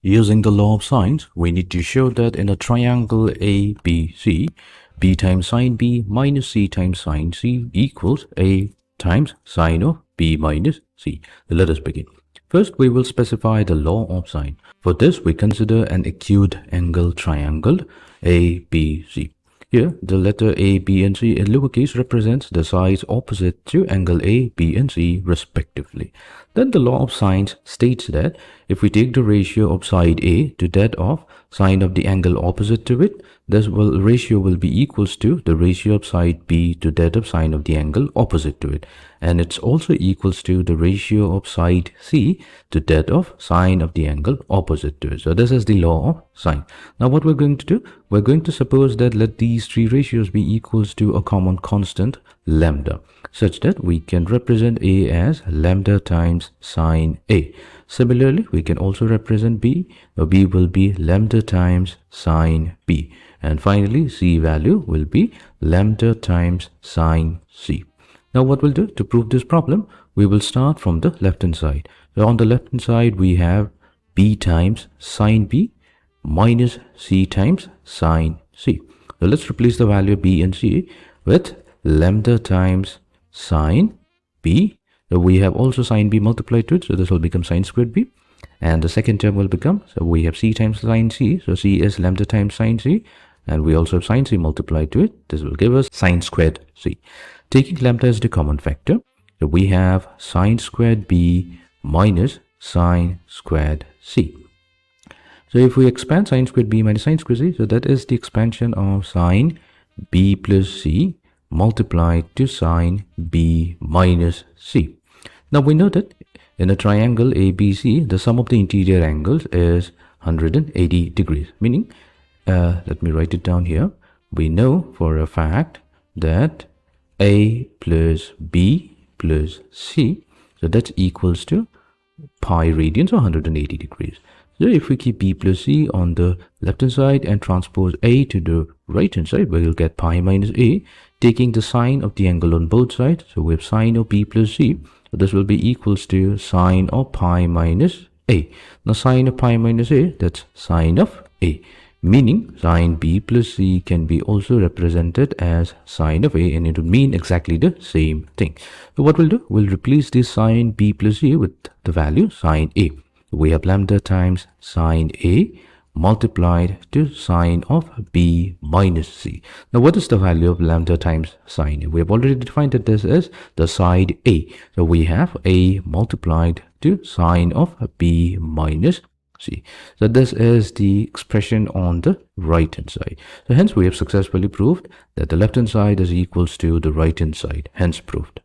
Using the law of sines, we need to show that in a triangle ABC, b times sine b minus c times sine c equals a times sine of b minus c. Let us begin. First, we will specify the law of sine. For this, we consider an acute angle triangle ABC. Here, the letter A, B, and C in lowercase represents the sides opposite to angle A, B, and C respectively. Then the law of sines states that if we take the ratio of side A to that of sine of the angle opposite to it, this ratio will be equals to the ratio of side B to that of sine of the angle opposite to it. And it's also equals to the ratio of side C to that of sine of the angle opposite to it. So this is the law of sine. Now what we're going to do, we're going to suppose that let these three ratios be equals to a common constant lambda, such that we can represent A as lambda times sine A. Similarly, we can also represent B. B will be lambda times sine B. And finally, C value will be lambda times sine C. Now what we'll do to prove this problem, we will start from the left hand side. So on the left hand side, we have B times sine B minus C times sine C. So let's replace the value of B and C with lambda times sine B. So we have also sine B multiplied to it, so this will become sine squared B. And the second term will become, so we have C times sine C, so C is lambda times sine C. And we also have sine C multiplied to it. This will give us sine squared C. Taking lambda as the common factor, so we have sine squared B minus sine squared C. So if we expand sine squared B minus sine squared C, so that is the expansion of sine B plus C multiplied to sine B minus C. Now we know that in a triangle ABC, the sum of the interior angles is 180 degrees, meaning, let me write it down here. We know for a fact that A plus B plus C, so that's equals to pi radians or 180 degrees. So if we keep B plus C on the left hand side and transpose A to the right hand side, we will get pi minus A, taking the sine of the angle on both sides. So we have sine of B plus C. So this will be equals to sine of pi minus A. Now sine of pi minus A, that's sine of A, meaning sine B plus C can be also represented as sine of A, and it would mean exactly the same thing. So what we'll do, we'll replace this sine B plus C with the value sine A. We have lambda times sine A multiplied to sine of B minus C. Now what is the value of lambda times sine A? We have already defined that this is the side A. So we have A multiplied to sine of B minus C. So this is the expression on the right hand side. So hence we have successfully proved that the left hand side is equals to the right hand side. Hence proved.